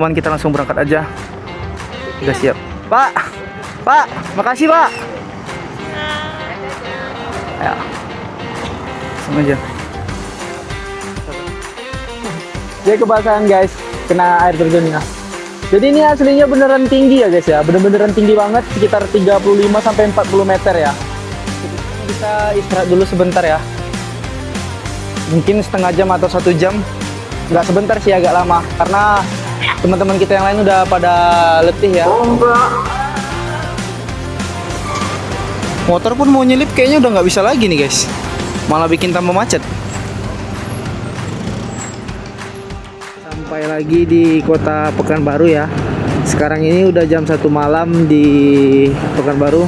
Teman kita langsung berangkat aja. Udah siap. Pak, Pak, makasih Pak. Ya, langsung aja. Jadi kebasahan guys, kena air terjunnya. Jadi ini aslinya beneran tinggi ya guys ya, bener-beneran tinggi banget, sekitar 35 sampai 40 meter ya. Kita istirahat dulu sebentar ya. Mungkin setengah jam atau 1 jam. Nggak sebentar sih, agak lama karena teman-teman kita yang lain udah pada letih ya. Motor pun mau nyelip kayaknya udah nggak bisa lagi nih guys, malah bikin tambah macet. Sampai lagi di kota Pekanbaru ya. Sekarang ini udah jam 1 malam di Pekanbaru,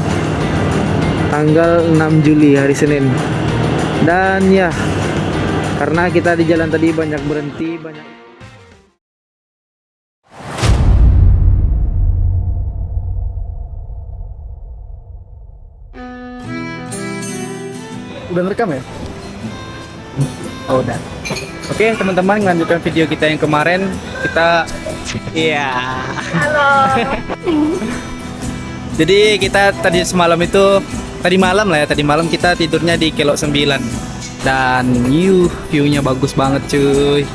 tanggal 6 Juli hari Senin. Dan ya, karena kita di jalan tadi banyak berhenti, banyak. Udah ngerekam ya? Oh udah. Oke teman-teman, melanjutkan video kita yang kemarin. Kita halo. Jadi kita tadi malam kita tidurnya di Kelok 9. Dan view-nya bagus banget cuy.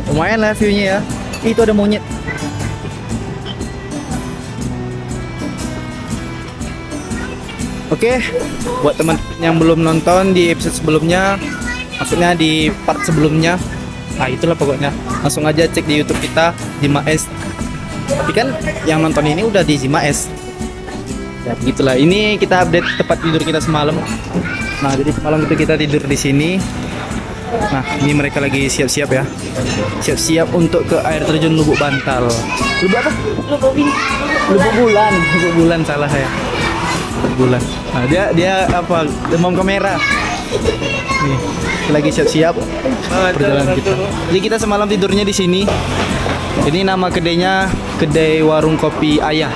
Lumayan lah view-nya ya. Itu ada monyet. Oke, buat teman yang belum nonton di episode sebelumnya, maksudnya di part sebelumnya, nah itulah pokoknya, langsung aja cek di YouTube kita Zima S. Tapi kan yang nonton ini udah di Zima S. Ya begitulah. Ini kita update tempat tidur kita semalam. Nah, jadi semalam itu kita tidur di sini. Nah, ini mereka lagi siap-siap ya. Siap-siap untuk ke air terjun Lubuk Bantal. Lubuk apa? Lubuk bulan salah saya. Bulan. Nah, dia apa? Demam kamera. Nih, lagi siap-siap perjalanan kita. Jadi kita semalam tidurnya di sini. Ini nama kedainya kedai Warung Kopi Ayah.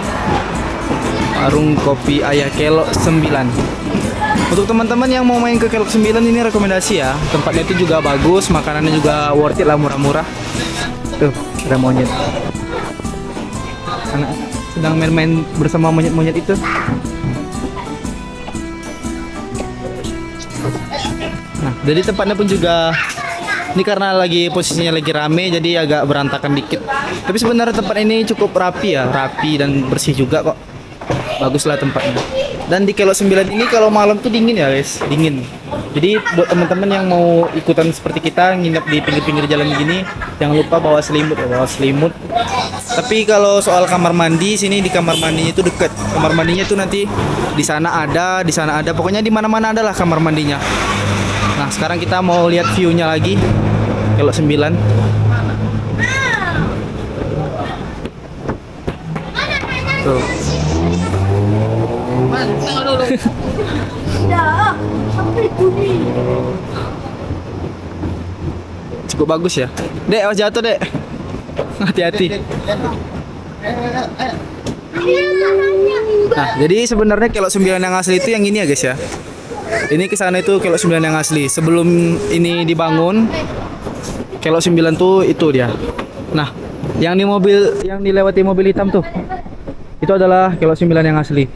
Warung Kopi Ayah Kelok 9. Untuk teman-teman yang mau main ke Kelok 9 ini rekomendasi ya. Tempatnya itu juga bagus, makanannya juga worth it lah, murah-murah. Tuh, ada monyet. Anak sedang main-main bersama monyet-monyet itu. Nah, jadi tempatnya pun juga ini karena posisinya lagi rame jadi agak berantakan dikit. Tapi sebenarnya tempat ini cukup rapi ya, rapi dan bersih juga kok. Baguslah tempatnya. Dan di Kelok 9 ini kalau malam tuh dingin ya guys, dingin. Jadi buat teman-teman yang mau ikutan seperti kita nginep di pinggir-pinggir jalan gini, jangan lupa bawa selimut ya, bawa selimut. Tapi kalau soal kamar mandi, sini di kamar mandinya itu deket. Kamar mandinya tuh nanti di sana ada, pokoknya di mana-mana ada lah kamar mandinya. Nah, sekarang kita mau lihat view-nya lagi. Kelok 9. Tuh. Cukup bagus ya. Dek, awas jatuh, Dek. Hati-hati. Nah, jadi sebenarnya Kelok 9 yang asli itu yang ini ya, guys ya. Ini kesana itu Kelok 9 yang asli. Sebelum ini dibangun, Kelok 9 tuh itu dia. Nah, yang dilewati mobil hitam tuh, itu adalah Kelok 9 yang asli.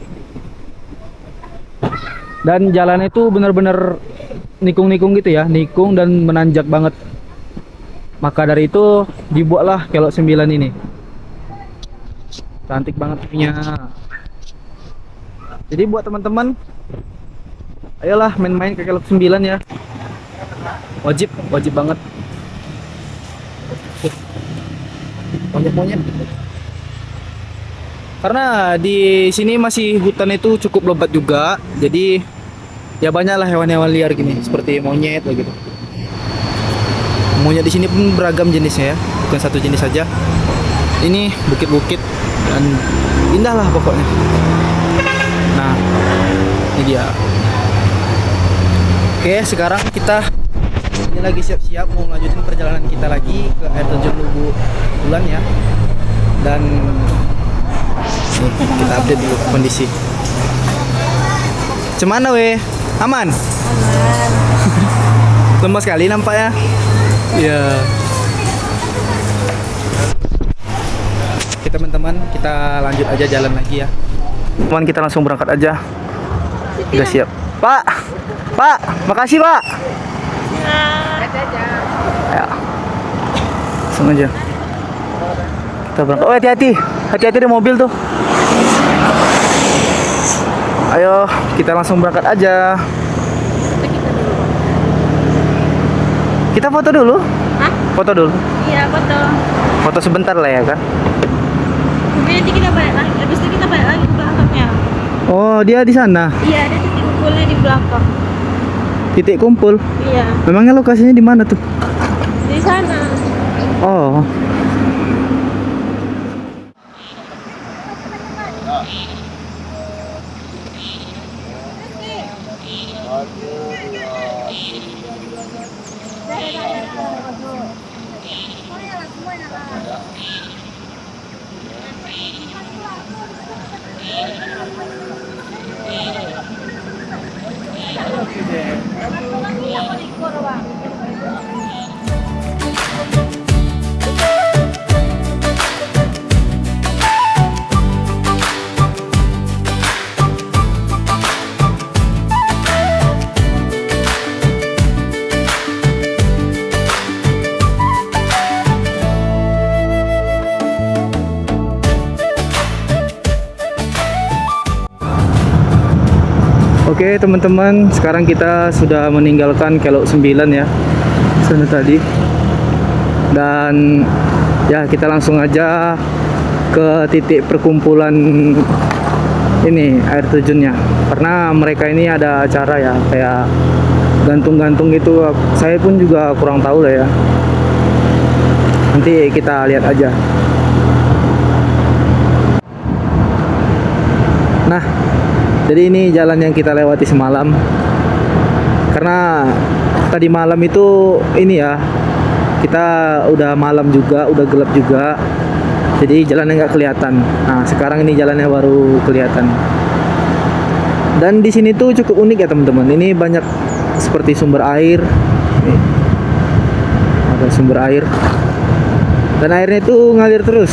Dan jalan itu benar-benar nikung-nikung gitu ya, nikung dan menanjak banget. Maka dari itu dibuatlah Kelok 9 ini. Cantik banget punya. Jadi buat teman-teman, ayolah main-main ke Kelok 9 ya. Wajib banget. Monyet-monyet. Karena di sini masih hutan itu cukup lebat juga, jadi ya banyaklah hewan-hewan liar gini, seperti monyet gitu. Monyet di sini pun beragam jenisnya ya, bukan satu jenis saja. Ini bukit-bukit dan indah lah pokoknya. Nah, ini dia. Oke, sekarang kita ini lagi siap-siap mau lanjutin perjalanan kita lagi ke air terjun Lubuk Bulan ya. Dan kita update dulu kondisi. Cemana weh? Aman? Aman. Lemas sekali nampaknya. Ya. teman-teman, kita lanjut aja jalan lagi ya. Teman, kita langsung berangkat aja. Udah siap. Pak, makasih Pak. Ya, langsung aja. Kita berangkat. Oh, hati-hati di mobil tuh. Ayo, kita langsung berangkat aja. Kita foto dulu. Hah? Foto dulu. Iya, foto. Foto sebentar lah ya kan. Nanti kita balik lagi. Habis itu kita balik lagi ke belakangnya. Oh, dia di sana. Iya, ada titik kumpulnya di belakang. Titik kumpul. Iya, Memangnya lokasinya di mana tuh? di sana. Oh. Oke teman-teman, sekarang kita sudah meninggalkan Kelok 9 ya, sana tadi. Dan ya kita langsung aja ke titik perkumpulan ini air terjunnya. Karena mereka ini ada acara ya, kayak gantung-gantung gitu. Saya pun juga kurang tahu lah ya. Nanti kita lihat aja. Nah, jadi ini jalan yang kita lewati semalam. Karena tadi malam itu ini ya, kita udah malam juga, udah gelap juga. Jadi jalannya nggak kelihatan. Nah, sekarang ini jalannya baru kelihatan. Dan di sini tuh cukup unik ya teman-teman. Ini banyak seperti sumber air. Nih, ada sumber air. Dan airnya itu ngalir terus.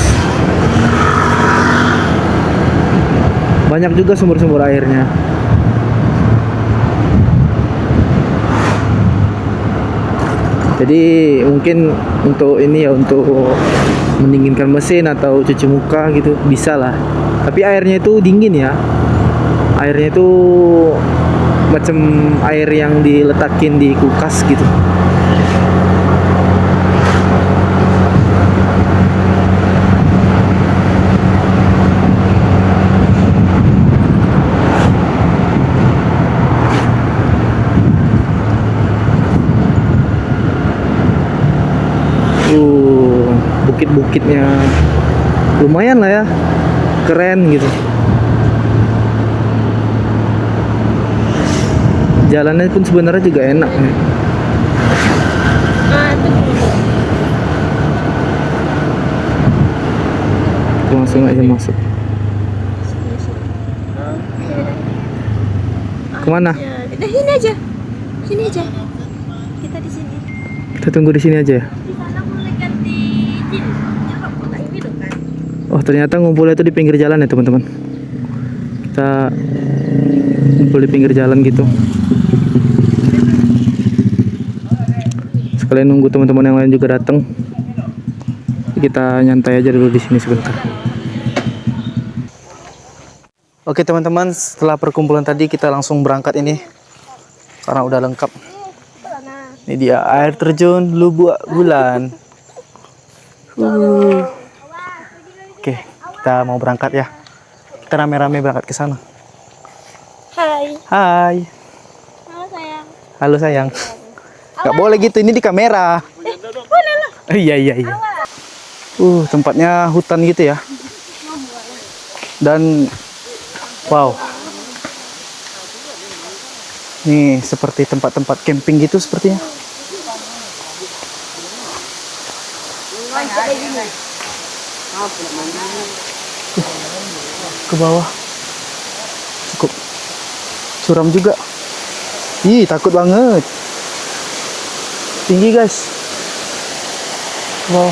Banyak juga sumber-sumber airnya. Jadi mungkin untuk ini ya, untuk mendinginkan mesin atau cuci muka gitu bisa lah. Tapi airnya itu dingin ya. Airnya itu macam air yang diletakin di kulkas gitu. Bukit-bukitnya lumayan lah ya, keren gitu. Jalannya pun sebenarnya juga enak nih. Kita langsung aja masuk. Kemana? Nah, sini aja. Sini aja. Kita di sini. Kita tunggu di sini aja ya. Oh, ternyata ngumpulnya itu di pinggir jalan ya teman-teman. Kita ngumpul di pinggir jalan gitu. Sekalian nunggu teman-teman yang lain juga datang. Kita nyantai aja dulu di sini sebentar. Oke teman-teman, setelah perkumpulan tadi kita langsung berangkat ini. Karena udah lengkap. Ini dia air terjun Lubuk Bulan. Oke, kita mau berangkat ya. Kita rame-rame berangkat ke sana. Hai. Hai. Halo sayang. Halo sayang. Gak boleh gitu, ini di kamera. Boleh lah. Iya. Tempatnya hutan gitu ya. Dan wow. Nih seperti tempat-tempat camping gitu sepertinya. Ke bawah. Cukup curam juga. Ih, takut banget. Tinggi guys. Wow.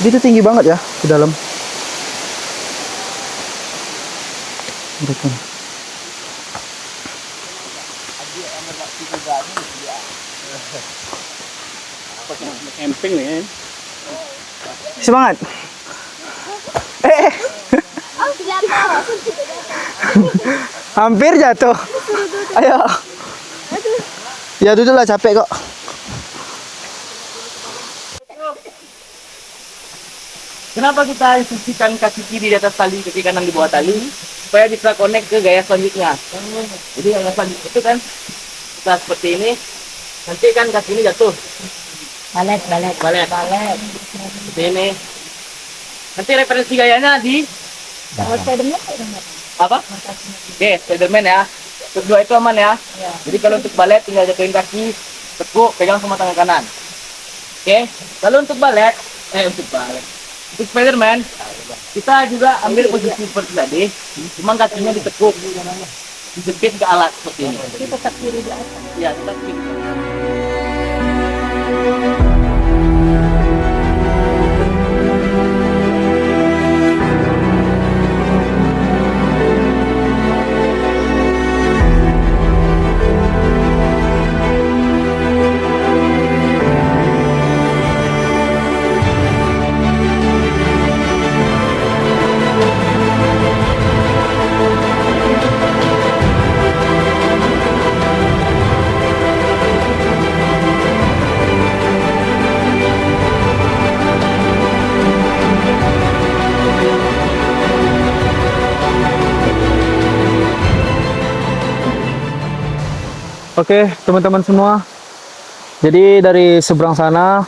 Itu tinggi banget ya ke dalam. Betul. Camping nih kan. Semangat. Oh, jatuh. Hampir jatuh. Ayo. Ya duduklah, capek kok. Kenapa kita instruksikan kaki kiri di atas tali, kaki kanan di bawah tali, supaya bisa connect ke gaya selanjutnya. Jadi gaya selanjutnya itu kan kita seperti ini, nanti kan kaki ini jatuh. Balet. Seperti ini. Nanti referensi gayanya di Kalau spiderman, apa? Oke, Spiderman ya. Untuk dua itu aman ya. Jadi kalau untuk balet tinggal jatuhin kaki, tekuk, pegang sama tangan kanan. Oke. Lalu untuk untuk Spiderman, kita juga ambil posisi seperti tadi, cuma kakinya ditekuk, dijepit ke alat seperti ini. Jadi tetap kiri di atas. Ya, tetap kiri. Oke, teman-teman semua. Jadi dari seberang sana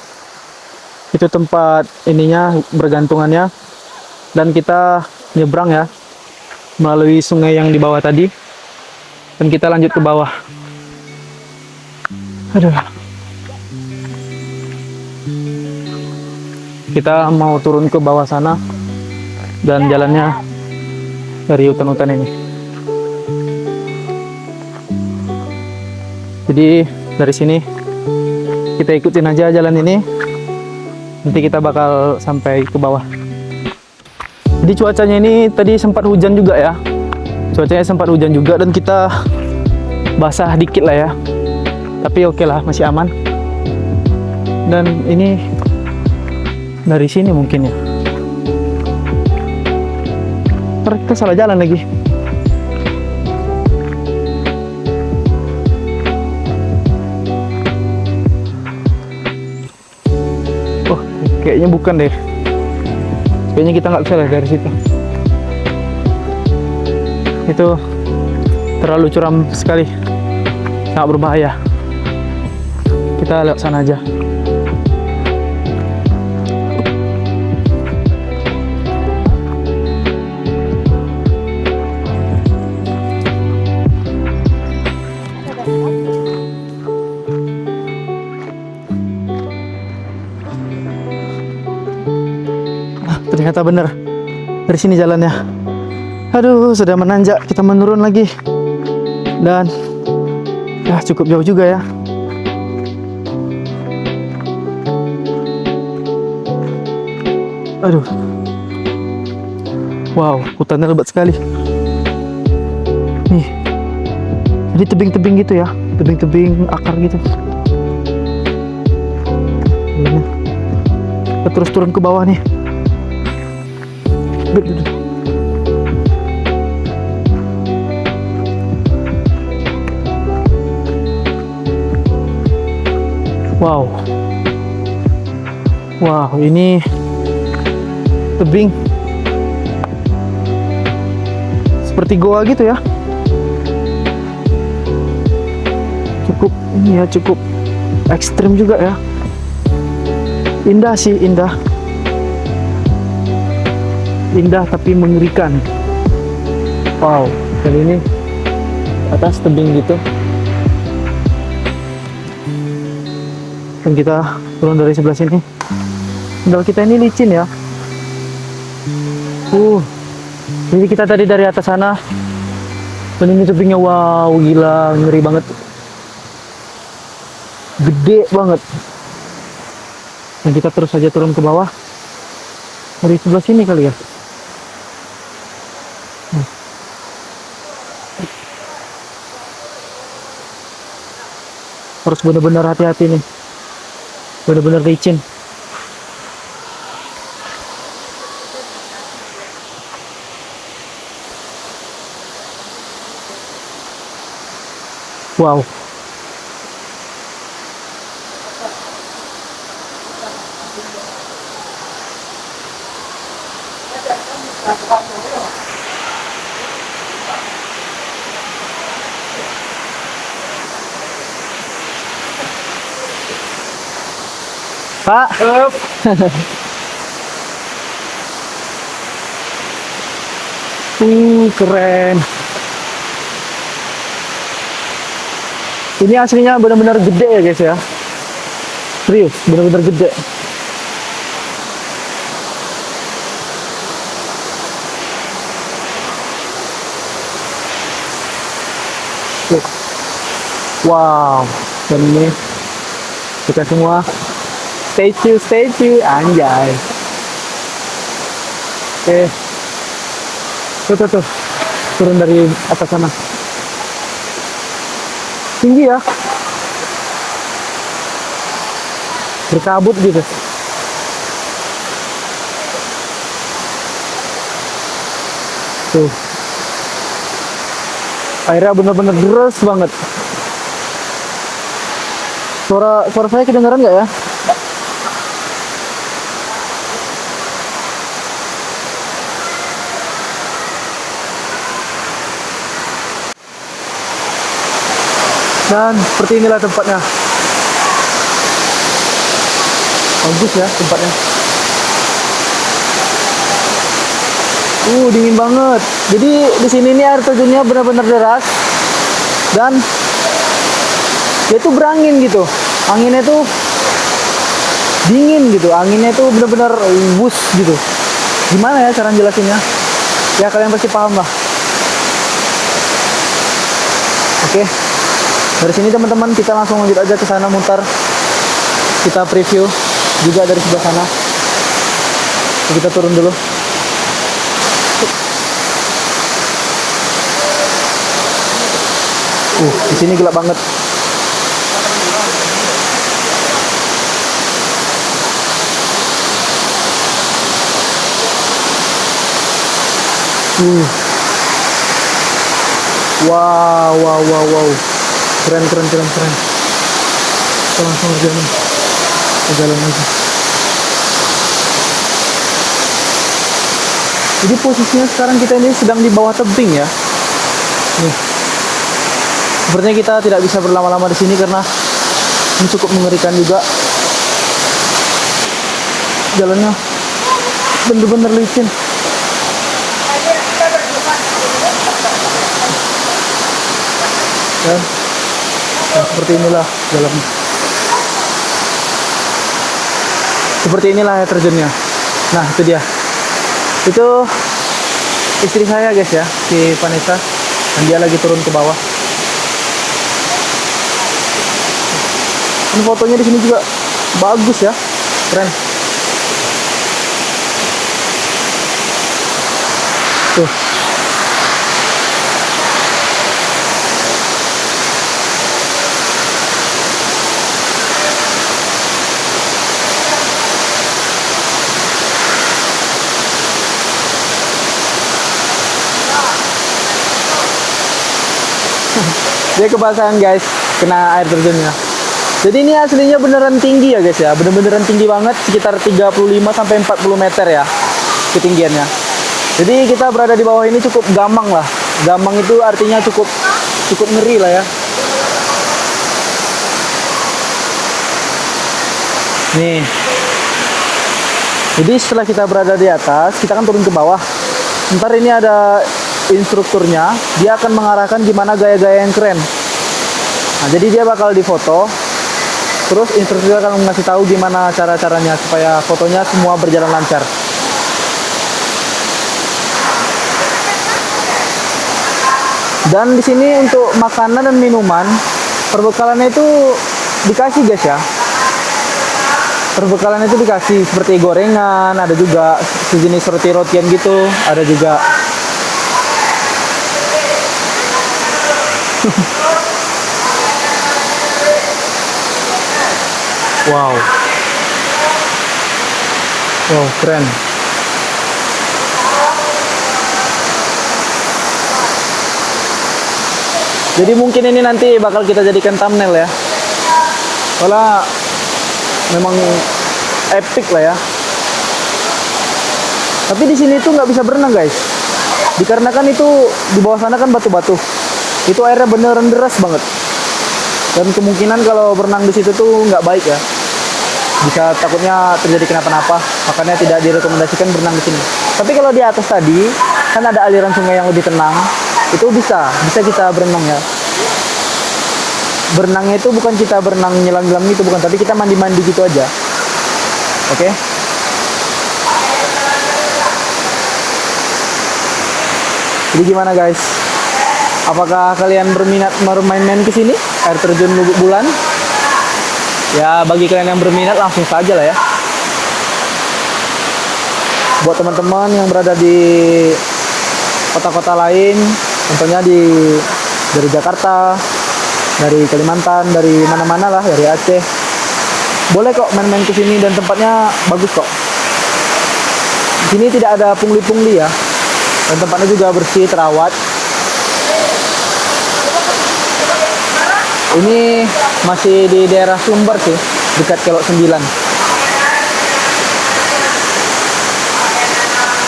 itu tempat ininya bergantungannya, dan kita nyebrang ya melalui sungai yang di bawah tadi, dan kita lanjut ke bawah. Aduh. Kita mau turun ke bawah sana, dan jalannya dari hutan-hutan ini. Jadi dari sini kita ikutin aja jalan ini. Nanti kita bakal sampai ke bawah. Jadi cuacanya ini tadi sempat hujan juga ya. Cuacanya sempat hujan juga, dan kita basah dikit lah ya. Tapi oke lah, masih aman. Dan ini dari sini mungkin ya. Ntar kita salah jalan lagi. Kayaknya bukan deh. Kayaknya kita nggak bisa lah dari situ. Itu terlalu curam sekali, sangat berbahaya. Kita lewat sana aja. Ternyata bener dari sini jalannya. Aduh, sudah menanjak, kita menurun lagi, dan ya cukup jauh juga ya. Aduh, wow, hutannya lebat sekali. Nih, jadi tebing-tebing gitu ya, tebing-tebing akar gitu. Kita terus turun ke bawah nih. Wow, wow, ini tebing seperti goa gitu ya. Cukup ini ya, cukup ekstrim juga ya. Indah sih, indah tapi mengerikan. Wow, dan ini atas tebing gitu, dan kita turun dari sebelah sini. Sendal kita ini licin ya. Jadi kita tadi dari atas sana, dan ini tebingnya, wow, gila, ngeri banget, gede banget. Dan kita terus saja turun ke bawah dari sebelah sini kali ya. Harus benar-benar hati-hati nih. Benar-benar licin. Wow. Pak. Keren. Ini aslinya benar-benar gede ya guys ya. Serius, benar-benar gede. Tuh. Wow, dan ini kita semua statue anjay. Oke. Tuh. Turun dari atas sana. Tinggi ya. Berkabut gitu. Tuh. Airnya benar-benar deras banget. Suara saya kedengaran nggak ya? Dan seperti inilah tempatnya. Bagus ya tempatnya. Dingin banget. Jadi di sini nih air terjunnya benar-benar deras dan dia tuh berangin gitu. Anginnya tuh dingin gitu. Anginnya tuh benar-benar wus gitu. Gimana ya cara jelasinnya? Ya kalian pasti paham lah. Oke. Dari sini teman-teman kita langsung lanjut aja ke sana mutar. Kita preview juga dari sebelah sana. Kita turun dulu. Di sini gelap banget. Wow. Keren. Kita langsung jalan aja. Jadi posisinya sekarang kita ini sedang di bawah tebing ya. Nih. Sepertinya kita tidak bisa berlama-lama di sini karena ini cukup mengerikan juga. Jalannya bener-bener licin. Dan seperti inilah jalannya. Seperti inilah air terjunnya. Nah itu dia. Itu istri saya guys ya, si Vanessa. Dan dia lagi turun ke bawah. Ini fotonya di sini juga bagus ya, keren. Tuh. Dia kebasahan guys, kena air terjunnya. Jadi ini aslinya beneran tinggi ya guys ya, bener-beneran tinggi banget, sekitar 35 sampai 40 meter ya ketinggiannya. Jadi kita berada di bawah ini cukup gamang lah. Gamang itu artinya cukup ngeri lah ya. Nih. Jadi setelah kita berada di atas, kita akan turun ke bawah. Ntar ini ada instrukturnya, dia akan mengarahkan gimana gaya-gaya yang keren. Nah, jadi dia bakal difoto. Terus instruktur akan ngasih tahu gimana cara-caranya supaya fotonya semua berjalan lancar. Dan di sini untuk makanan dan minuman, perbekalannya itu dikasih guys ya. Perbekalannya itu dikasih seperti gorengan, ada juga sejenis roti-rotian gitu, ada juga. Wow. Wow, keren. Jadi mungkin ini nanti bakal kita jadikan thumbnail ya. Soalnya memang epic lah ya. Tapi di sini tuh nggak bisa berenang guys. Dikarenakan itu di bawah sana kan batu-batu. Itu airnya beneran deras banget. Dan kemungkinan kalau berenang di situ tuh nggak baik ya. Bisa takutnya terjadi kenapa-napa. Makanya tidak direkomendasikan berenang di sini. Tapi kalau di atas tadi kan ada aliran sungai yang lebih tenang. Itu bisa kita berenang ya. Berenangnya itu bukan kita berenang nyelam-nyelam gitu, bukan, tapi kita mandi-mandi gitu aja. Oke. Jadi gimana guys? Apakah kalian berminat bermain-main ke sini? Air terjun Lubuk Bulan? Ya, bagi kalian yang berminat langsung saja lah ya. Buat teman-teman yang berada di kota-kota lain, contohnya dari Jakarta, dari Kalimantan, dari mana-mana lah, dari Aceh, boleh kok main-main ke sini dan tempatnya bagus kok. Di sini tidak ada pungli-pungli ya, dan tempatnya juga bersih, terawat. Ini masih di daerah Sumber sih, dekat Kelok 9.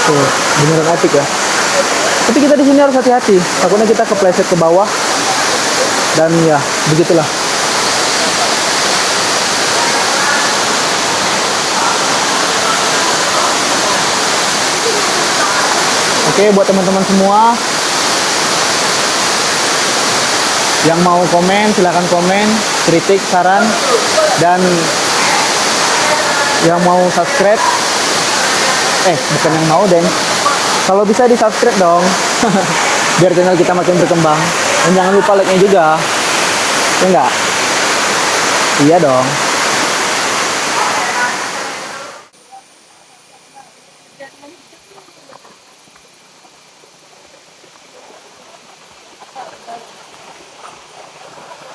Tuh, beneran epic ya. Tapi kita di sini harus hati-hati, takutnya kita kepleset ke bawah. Dan ya, begitulah. Oke, buat teman-teman semua yang mau komen, silahkan komen, kritik, saran, dan yang mau subscribe, bukan yang mau deng, kalau bisa di subscribe dong, biar channel kita makin berkembang. Dan jangan lupa like-nya juga, ya enggak? Iya dong.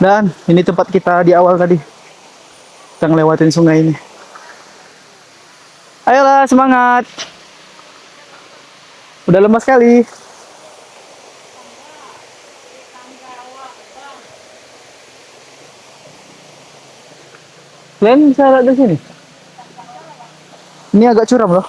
Dan ini tempat kita di awal tadi. Kita ngelewatin sungai ini. Ayolah, semangat. Udah lemas sekali. Kalian bisa lihat di sini. Ini agak curam loh.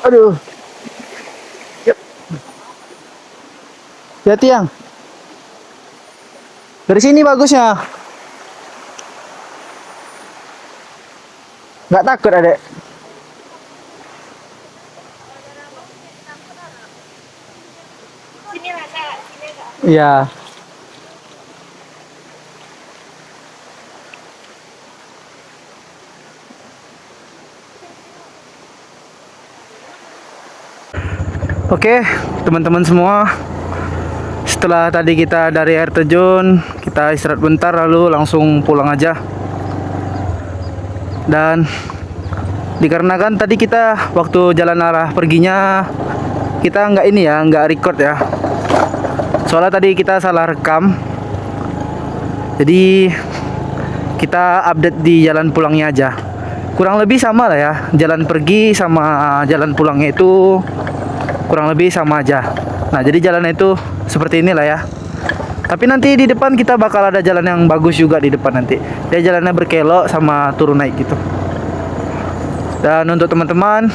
Aduh. Yep. Hati-hati yang. Dari sini bagusnya. Nggak takut adek? Sini lah, Kak. Sini, Kak. Iya. Oke, teman-teman semua. Setelah tadi kita dari air terjun, kita istirahat bentar lalu langsung pulang aja. Dan dikarenakan tadi kita waktu jalan arah perginya kita nggak record ya. Soalnya tadi kita salah rekam. Jadi kita update di jalan pulangnya aja. Kurang lebih sama lah ya. Jalan pergi sama jalan pulangnya itu kurang lebih sama aja. Nah, jadi jalan itu seperti inilah ya. Tapi nanti di depan kita bakal ada jalan yang bagus juga di depan nanti. Dia jalannya berkelok sama turun naik gitu. Dan untuk teman-teman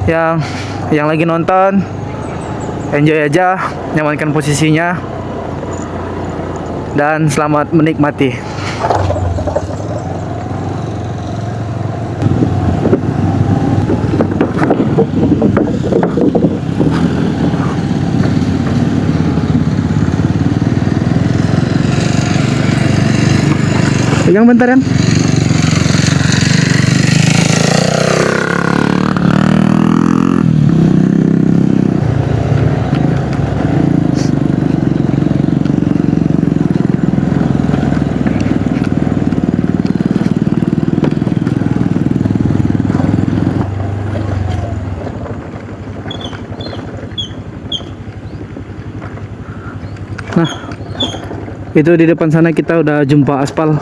yang lagi nonton, enjoy aja, nyamankan posisinya. Dan selamat menikmati. Pegang bentar kan. Itu di depan sana kita udah jumpa aspal.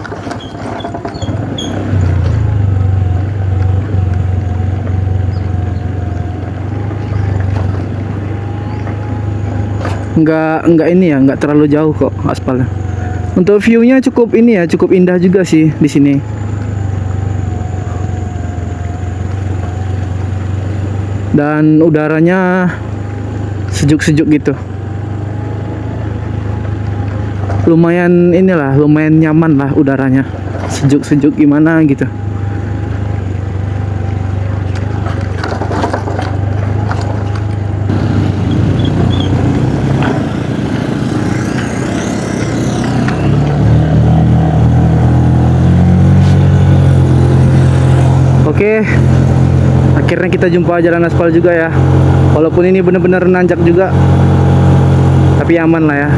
Enggak ini ya, enggak terlalu jauh kok aspalnya. Untuk view-nya cukup ini ya, cukup indah juga sih di sini. Dan udaranya sejuk-sejuk gitu. Lumayan inilah, lumayan nyaman lah udaranya. Sejuk-sejuk gimana gitu. Oke, akhirnya kita jumpa jalan aspal juga ya. Walaupun ini benar-benar nanjak juga, tapi aman lah ya.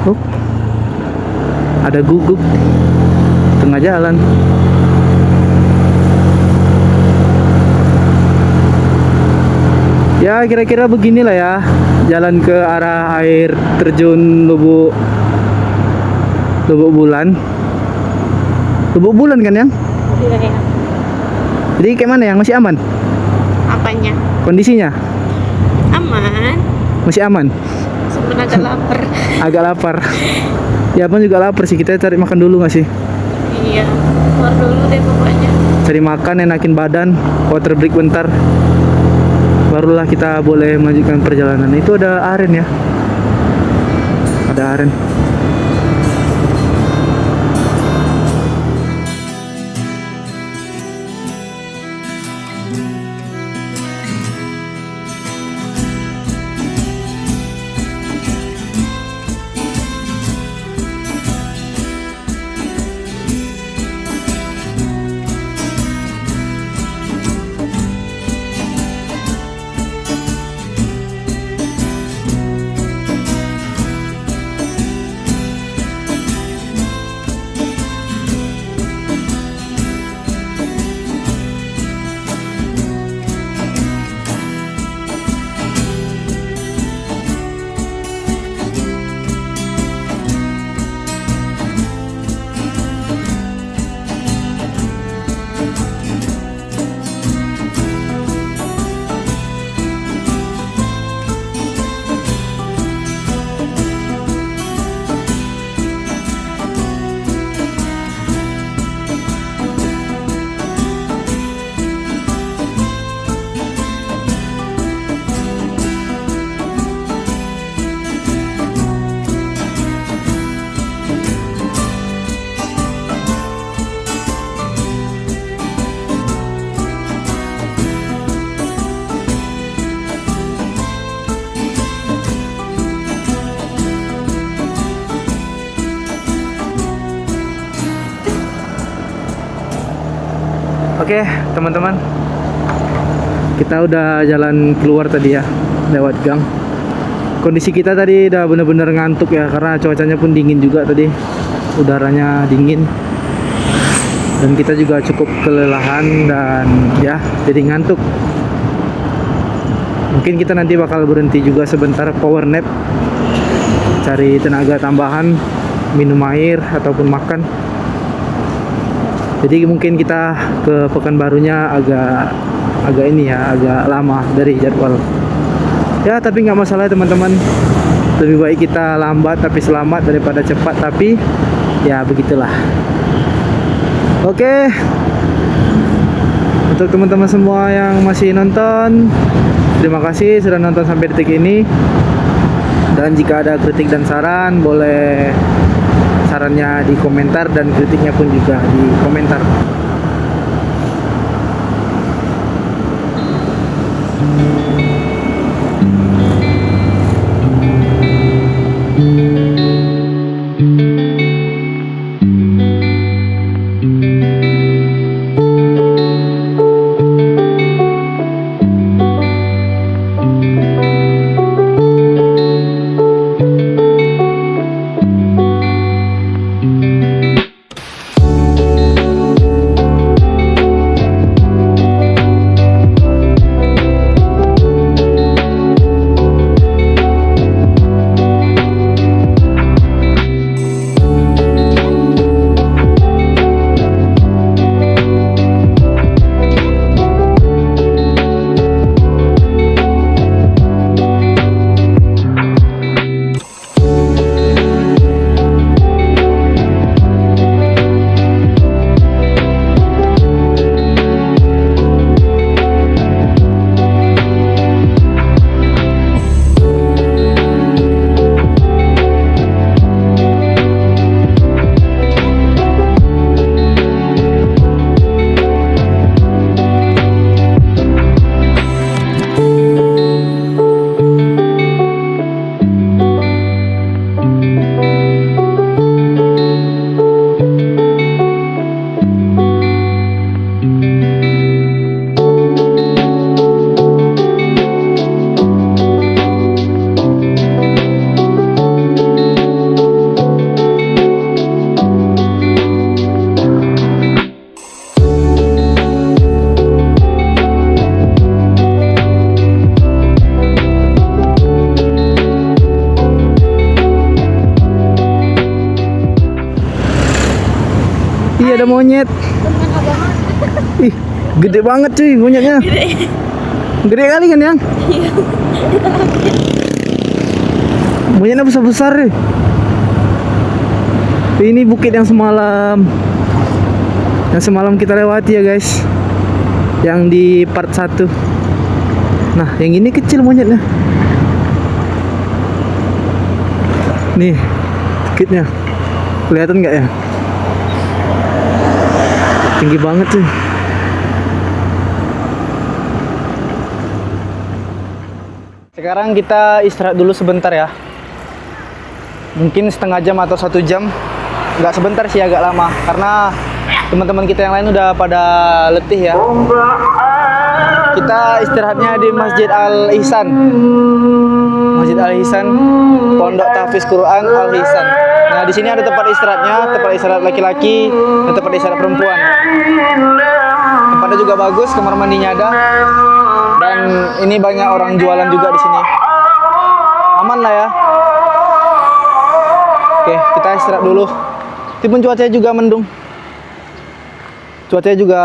Oh, ada guguk tengah jalan. Ya kira-kira beginilah ya jalan ke arah air terjun Lubuk Bulan. Lubuk Bulan kan yang? Iya, ya. Jadi kayak mana yang masih aman? Apanya? Kondisinya Aman. masih aman? Sebenarnya agak lapar. Agak lapar. Ya pun juga lapar sih, kita cari makan dulu nggak sih? Iya. Keluar dulu deh pokoknya. Cari makan, enakin badan, water break bentar. Barulah kita boleh melanjutkan perjalanan. Itu ada aren ya. Ada aren. Oke, teman-teman. Kita udah jalan keluar tadi ya, lewat gang. Kondisi kita tadi udah bener-bener ngantuk ya, karena cuacanya pun dingin juga tadi. Udaranya dingin. Dan kita juga cukup kelelahan dan ya, jadi ngantuk. Mungkin kita nanti bakal berhenti juga sebentar power nap. Cari tenaga tambahan, minum air ataupun makan. Jadi mungkin kita ke Pekanbarunya agak ini ya, agak lama dari jadwal. Ya tapi nggak masalah teman-teman. Lebih baik kita lambat tapi selamat daripada cepat tapi ya begitulah. Oke. Untuk teman-teman semua yang masih nonton, terima kasih sudah nonton sampai detik ini. Dan jika ada kritik dan saran, boleh sarannya di komentar dan kritiknya pun juga di komentar. Iya, ada monyet. Teman abang. Ih, gede banget cuy monyetnya. Gede kali kan yang? Iya. Monyetnya besar-besar nih. Ini bukit yang semalam. Yang semalam kita lewati ya guys. Yang di part 1. Nah, yang ini kecil monyetnya. Nih, bukitnya. Kelihatan nggak ya? Tinggi banget sih. Sekarang kita istirahat dulu sebentar ya. Mungkin setengah jam atau 1 jam. Nggak sebentar sih, agak lama. Karena teman-teman kita yang lain udah pada letih ya. Kita istirahatnya di Masjid Al-Ihsan. Masjid Al-Ihsan, Pondok Tahfiz Quran Al-Ihsan. Nah, di sini ada tempat istirahatnya, tempat istirahat laki-laki dan tempat istirahat perempuan. Tempatnya juga bagus, kamar mandinya ada. Dan ini banyak orang jualan juga di sini. Aman lah ya. Oke, kita istirahat dulu. Timun cuacanya juga mendung. Cuacanya juga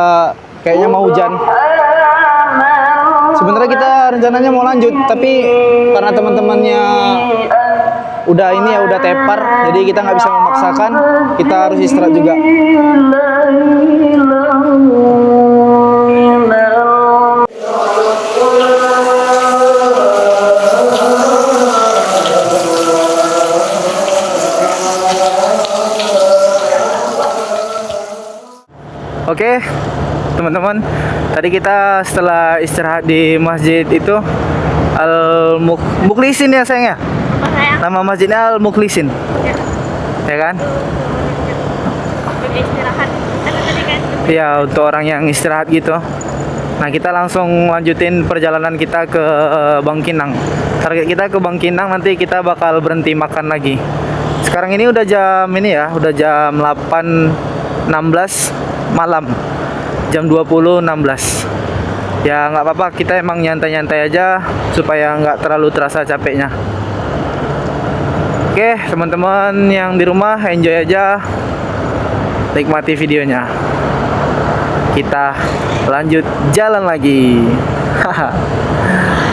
kayaknya mau hujan. Sebenarnya kita rencananya mau lanjut, tapi karena teman-temannya udah ini ya, udah tepar, jadi kita nggak bisa memaksakan. Kita harus istirahat juga. Oke, teman-teman, tadi kita setelah istirahat di masjid itu Al-Mukhlisin ya sayang ya? Apa sayang? Nama masjidnya Al-Mukhlisin, Ya. ya kan? Untuk istirahat. Ada tadi kan? Iya, untuk orang yang istirahat gitu. Nah, kita langsung lanjutin perjalanan kita ke Bangkinang. Target kita ke Bangkinang, nanti kita bakal berhenti makan lagi. Sekarang ini udah jam ini ya, udah jam 8.16 malam. Jam 20.16. Ya nggak apa-apa, kita emang nyantai-nyantai aja supaya nggak terlalu terasa capeknya. Oke, teman-teman yang di rumah enjoy aja, nikmati videonya. Kita lanjut jalan lagi.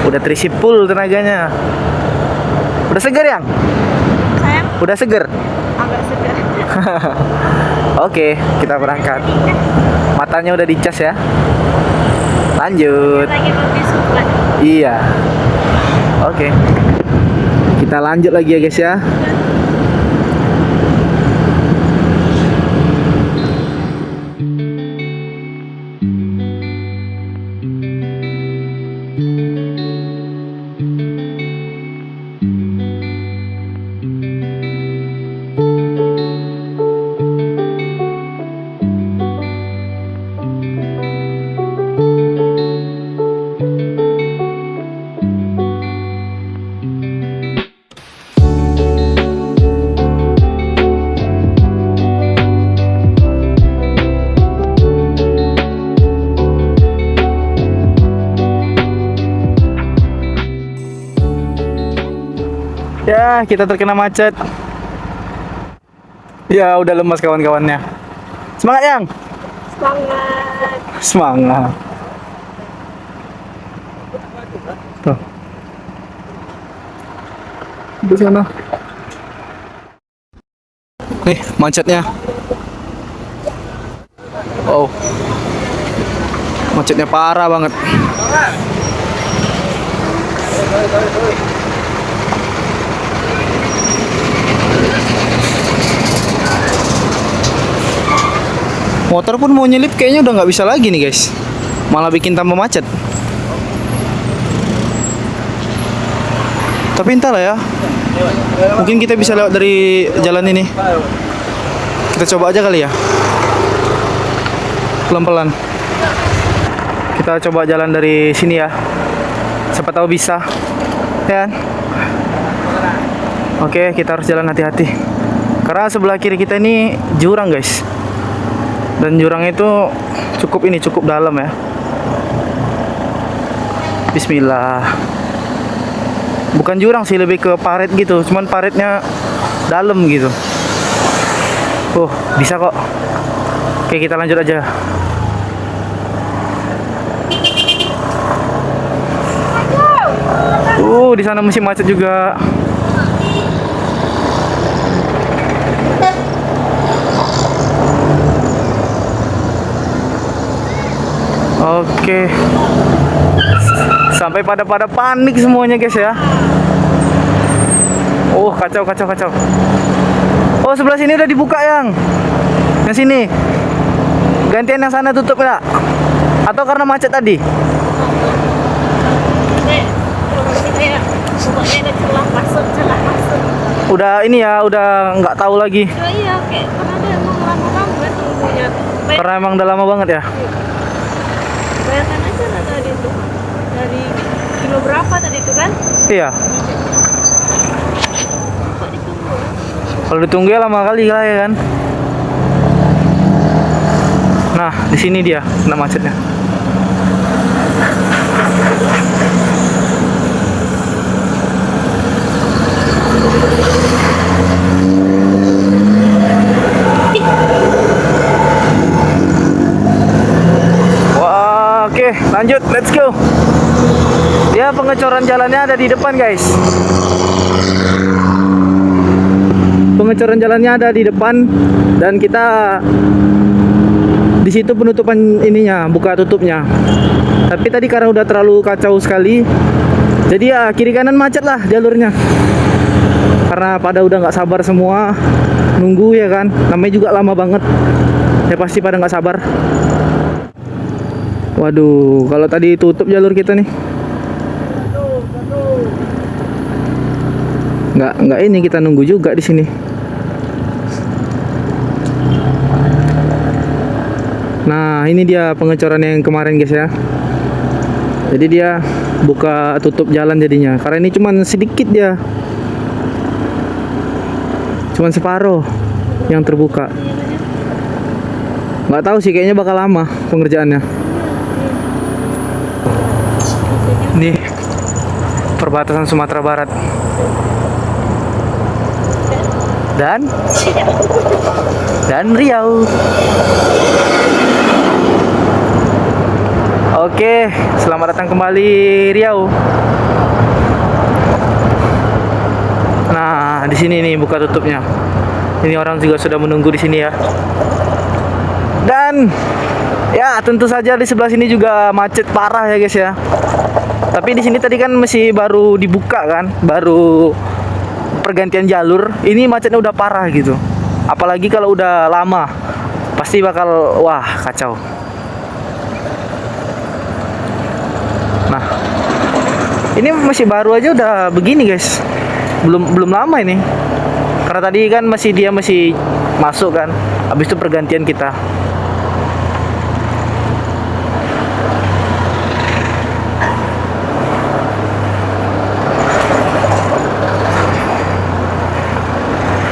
Udah terisi full tenaganya. Udah seger yang? Sayang, Udah seger? agak segar. Oke, kita berangkat. Matanya udah dicas ya. Lanjut. Lagi lebih suka. Iya. Oke. Kita lanjut lagi ya guys ya. Ya, kita terkena macet. Ya, udah lemas kawan-kawannya. Semangat, Yang. Semangat. Semangat. Tuh. Di sana. Nih, macetnya. Oh. Macetnya parah banget. Motor pun mau nyelip kayaknya udah nggak bisa lagi nih guys. Malah bikin tambah macet. Tapi entah lah ya. Mungkin kita bisa lewat dari jalan ini. Kita coba aja kali ya. Pelan-pelan. Kita coba jalan dari sini ya. Siapa tahu bisa. Ya kan? Oke, kita harus jalan hati-hati. Karena sebelah kiri kita ini jurang guys. Dan jurang itu cukup dalam ya. Bismillah. Bukan jurang sih, lebih ke parit gitu. Cuman paritnya dalam gitu. Bisa kok. Oke, kita lanjut aja. Di sana masih macet juga. Oke. Sampai pada panik semuanya guys ya. Oh, kacau. Oh, sebelah sini udah dibuka yang sini. Gantian yang sana tutup ya? Atau karena macet tadi? Pokoknya ada celah masuk. Udah ini ya, udah nggak tahu lagi. Iya, kayak karena ada emang lama banget tunggunya. Karena emang udah lama banget ya. Bayangkan aja lah tadi tuh. Dari kilo berapa tadi itu kan? Iya. Kok ditunggu? Kalau ditunggu ya lama kali lah ya kan. Nah, di sini dia kena macetnya. Wah, oke, lanjut, let's go. Dia pengecoran jalannya ada di depan, guys. Pengecoran jalannya ada di depan dan kita di situ penutupan ininya, buka tutupnya. Tapi tadi karena udah terlalu kacau sekali, jadi ya kiri kanan macet lah jalurnya. Karena pada udah nggak sabar semua nunggu ya kan, namanya juga lama banget. Ya pasti pada nggak sabar. Waduh, kalau tadi tutup jalur kita nih. Nggak ini kita nunggu juga di sini. Nah, ini dia pengecoran yang kemarin guys ya. Jadi dia buka tutup jalan jadinya. Karena ini cuman sedikit dia. Cuman separuh yang terbuka. Nggak tahu sih, kayaknya bakal lama pengerjaannya. Nih, perbatasan Sumatera Barat. Dan Riau. Oke, selamat datang kembali Riau. Nah, di sini nih buka tutupnya. Ini orang juga sudah menunggu di sini ya. Dan ya tentu saja di sebelah sini juga macet parah ya guys ya. Tapi di sini tadi kan masih baru dibuka kan, baru pergantian jalur. Ini macetnya udah parah gitu. Apalagi kalau udah lama, pasti bakal wah kacau. Nah, ini masih baru aja udah begini guys. Belum lama ini. Karena tadi kan dia masih masuk kan. Habis itu pergantian kita.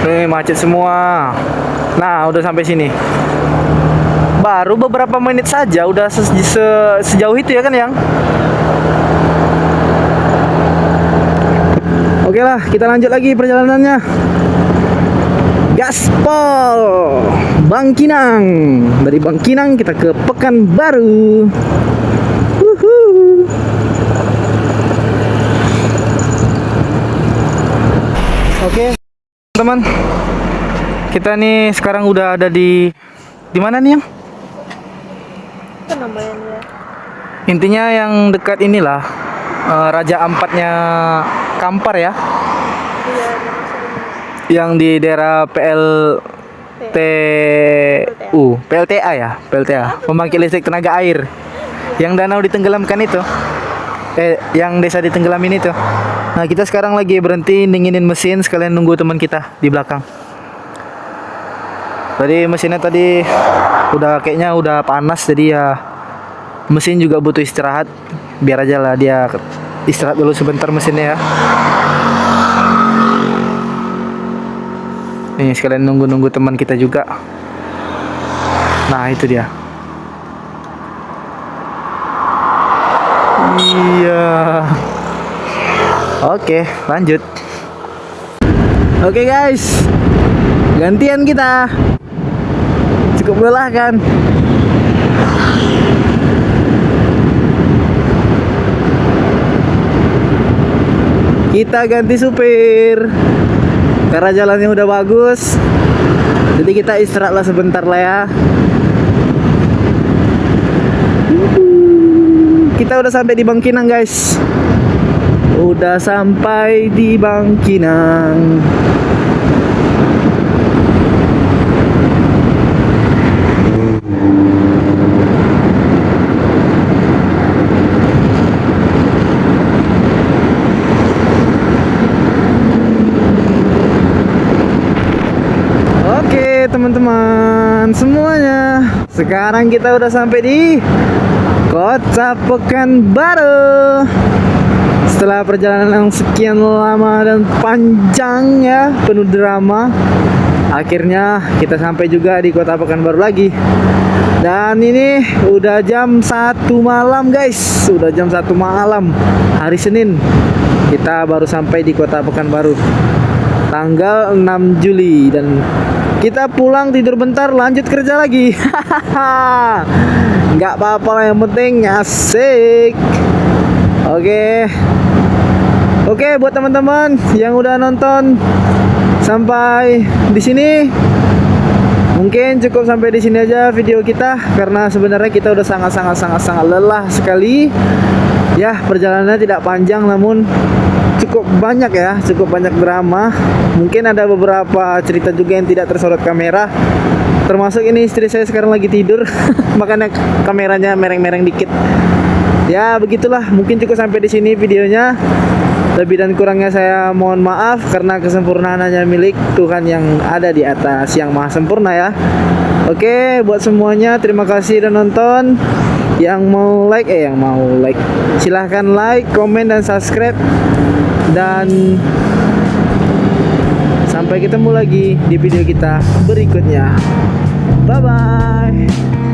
Nih macet semua. Nah, udah sampai sini. Baru beberapa menit saja udah sejauh itu ya kan yang. Oke lah, kita lanjut lagi perjalanannya. Gaspol Bangkinang. Dari Bangkinang kita ke Pekanbaru. Oke, teman. Kita nih sekarang udah ada di mana nih yang? Apa namanya dia? Intinya yang dekat inilah Raja Ampatnya Kampar ya. Iya, Yang di daerah PLTA ya, PLTA, pembangkit listrik tenaga air. Yang danau ditenggelamkan itu. Yang desa ditenggelamin itu. Nah, kita sekarang lagi berhenti dinginin mesin sekalian nunggu teman kita di belakang. Tadi mesinnya tadi kayaknya udah panas, jadi ya mesin juga butuh istirahat. Biar aja lah dia istirahat dulu sebentar mesinnya ya. Nih sekalian nunggu teman kita juga. Nah, itu dia. Iya. Oke, lanjut. Oke guys, gantian kita. cukup melelahkan. Kita ganti supir karena jalannya udah bagus. Jadi kita istirahat lah sebentar lah ya. Kita udah sampai di Bangkinang guys. Udah sampai di Bangkinang. Oke teman-teman semuanya, sekarang kita udah sampai di Kota Pekanbaru. Setelah perjalanan yang sekian lama dan panjang ya, penuh drama, akhirnya kita sampai juga di Kota Pekanbaru lagi. Dan ini udah jam 1 malam guys. Udah jam 1 malam hari Senin. Kita baru sampai di Kota Pekanbaru tanggal 6 Juli. Dan kita pulang tidur bentar, lanjut kerja lagi. Nggak apa-apa lah, yang penting asik. Oke, buat teman-teman yang udah nonton sampai di sini, mungkin cukup sampai di sini aja video kita, karena sebenarnya kita udah sangat lelah sekali. Ya, perjalanannya tidak panjang namun cukup banyak ya, cukup banyak drama. Mungkin ada beberapa cerita juga yang tidak tersorot kamera. Termasuk ini istri saya sekarang lagi tidur, makanya kameranya mereng-mereng dikit. Ya begitulah, mungkin cukup sampai di sini videonya. Lebih dan kurangnya saya mohon maaf, karena kesempurnaan hanya milik Tuhan yang ada di atas, yang maha sempurna ya. Oke, buat semuanya terima kasih udah nonton. Yang mau like, silahkan like, komen, dan subscribe. Dan sampai ketemu lagi di video kita berikutnya. Bye bye.